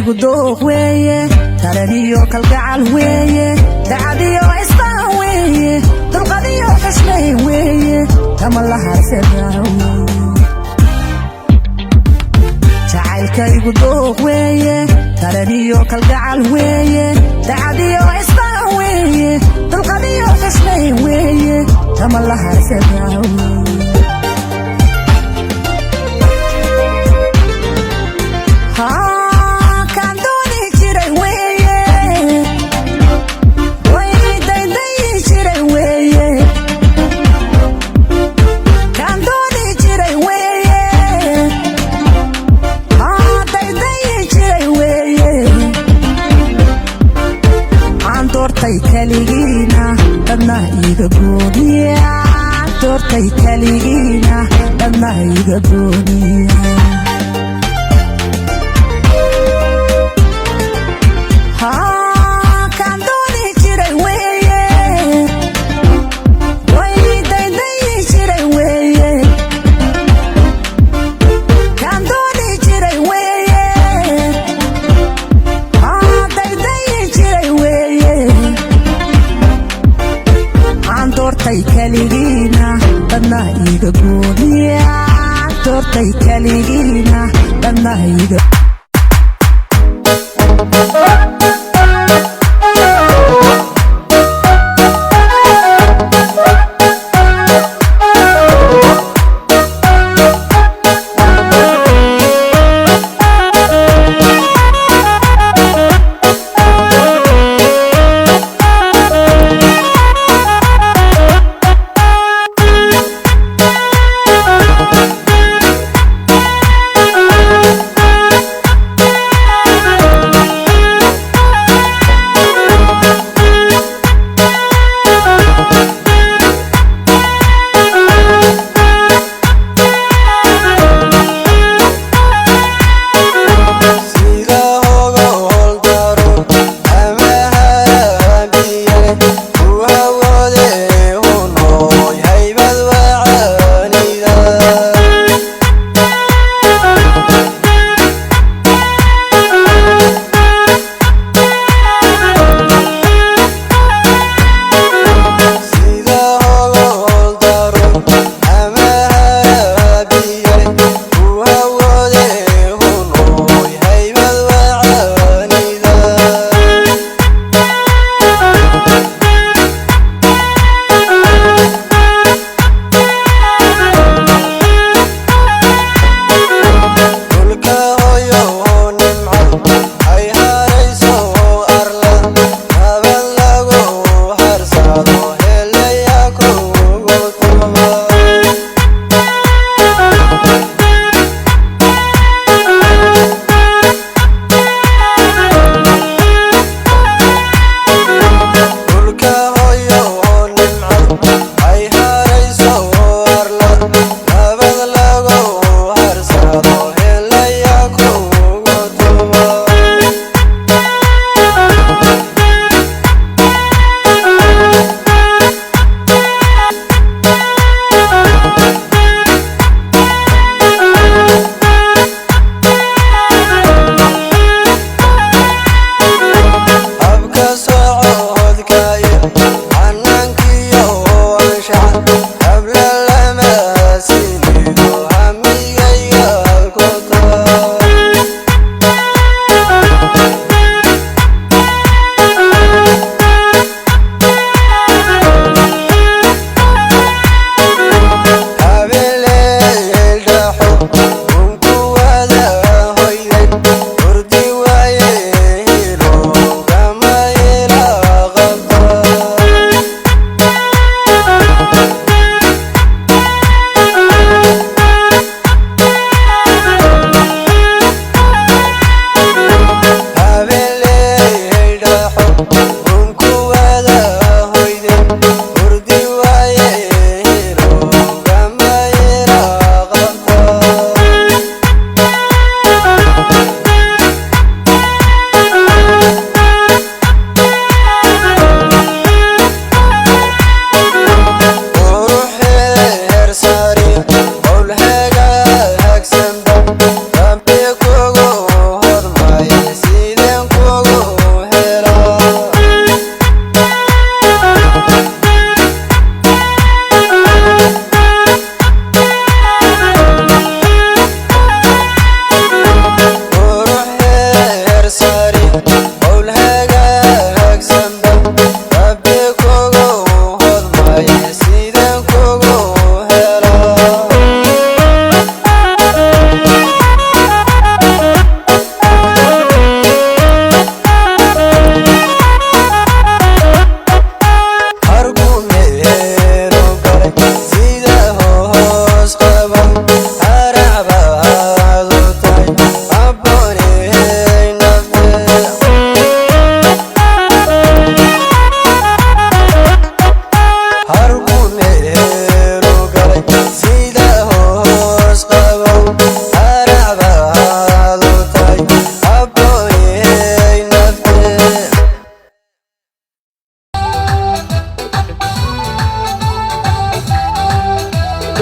jacaylkaygu dooq weeye daraniyo kalgacal weeye dacadiyo isbaan weeye dulqadiyo xushmay weeye kama laharsada jacaylkaygu dooq weeye daraniyo kalgacal weeye dacadiyo isbaan weeye dulqadiyo xushmay weeye kama laharsada كالينا دنا يدبونيا تورتي كالينا دنا يدبونيا كالينا دنا يدبونيا تورتي كالينا دنا يدبونيا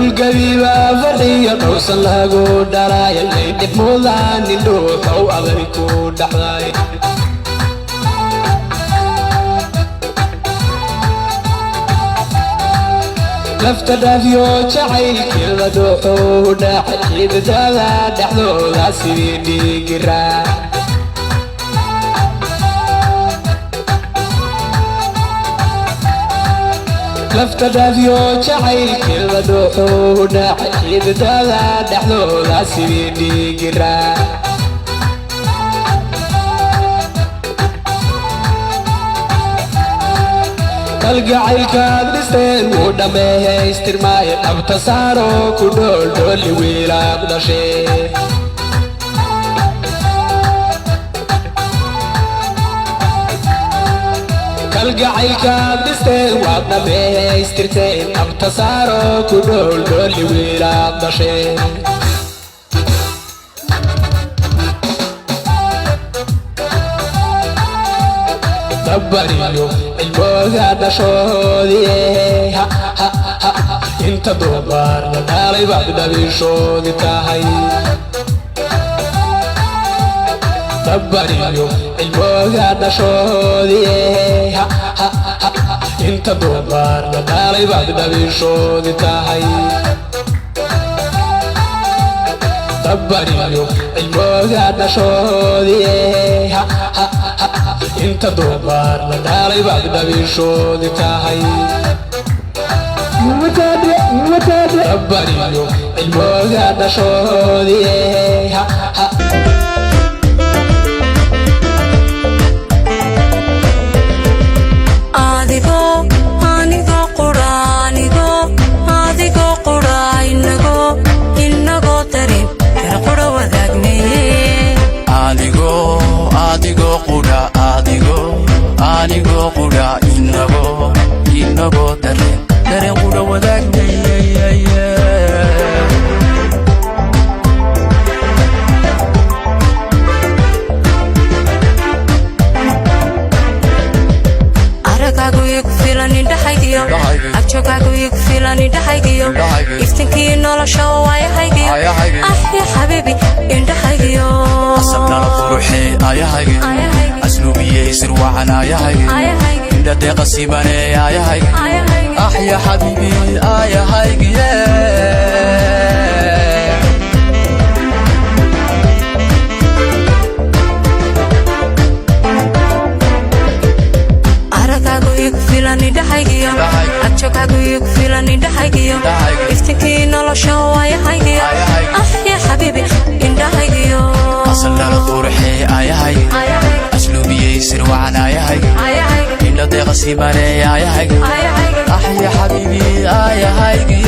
dhulgabiiba fadhiyo dhowsan lagu dhalaaya laydhib mudaanin dhuuxow aday ku dhaxday lafta dhaafyo jacaylkeeda dhuuxow dhaxay xididada dhexdooda sidii dhiigiraa lafta dhaafyo jacaylkeeda dhuuxow dhaxay xididada dhexdooda sidii dhiigiraa kalgacaylkaad dhisteen wuu dhammaystirmaaye dhabta saaro ku dhooldhooli wiilaad dhashee kalgacaylkaad dhisteen waad dhammaystirteen dhabta saaro ku dhooldhooli wiilaad dhashee dabbariyo cilmooga dhashoodii inta duubaar la dhaalay baad dhabiishoodi tahay dabbariyo cilmooga dhashoodii inta duubaar la dhaalay baad dhabiishoodi tahay dabbariyo cilmooga dhashoodii inta duubaar la dhaalay baad dhabiishoodi tahay dabbariyo cilmooga dhashoodii Anigo qura inago dareen qura wadaagnaye aragaagu igu filan indhahaygiyo agjogaagu igu filan indhahaygiyo iftinkii nolosha waayahaygiyo ahya xabiibi indhahaygiyo asabnala quruxee ayahaygi asluubiye sirwacan ayahaygi indha deeqa simane ayahaygi ahya xabiibi ayahaygi aragaagu igu filan indhahaygiyo agjogaagu igu filan indhahaygiyo iftinkii nolosha waayahaygiyo ahya xabiibi indhahaygiyo asabnala quruxee ayahaygi asluubiye sirwacan ayahaygi indha deeqa simane ayahaygi ahya xabiibi ayahaygi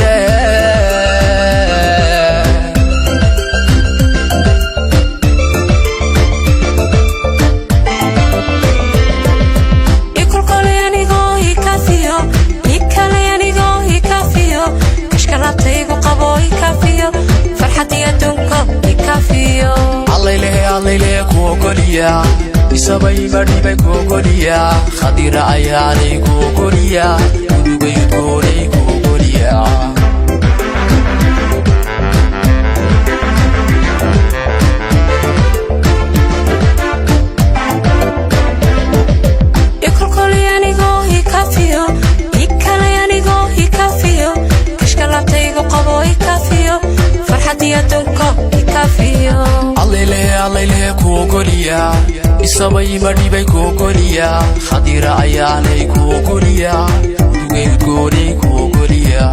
kashkalabtaygu qabo ikafiyo farxadii adduunka ikafiyo allailehe kuogoliya isabay madhibay kuogoliya khadira ayaanay kuogoliya gudugayudgoonay kuogoliya allailehe kuogoliya isabay madhibay kuogoliya khadira ayaanay kuogoliya gudugayudgoonay kuogoliya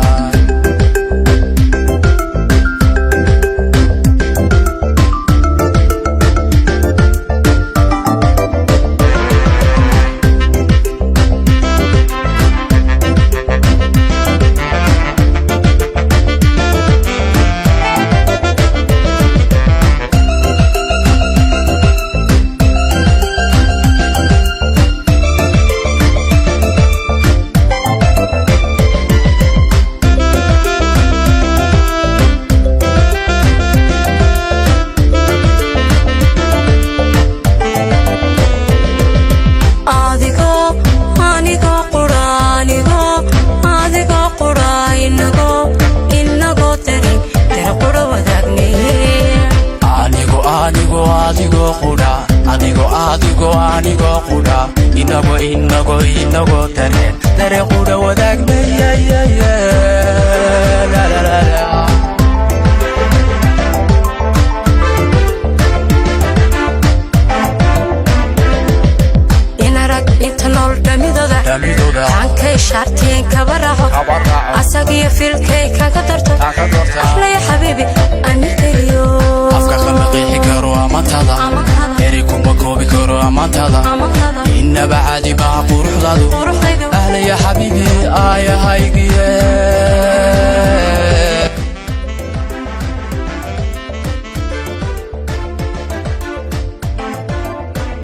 adigoo anigoo qudha inagoo dare qudha wadaagmayayaya tankay shaartiin kaba raaco asagiyo filkay kaga darto ahlaya xabiibi anigeliyo afka kama qeexi karo amantada eri kuma koobi karo amantada inaba caadi baa quruxdaadu ahlaya xabiibi aayahaygiya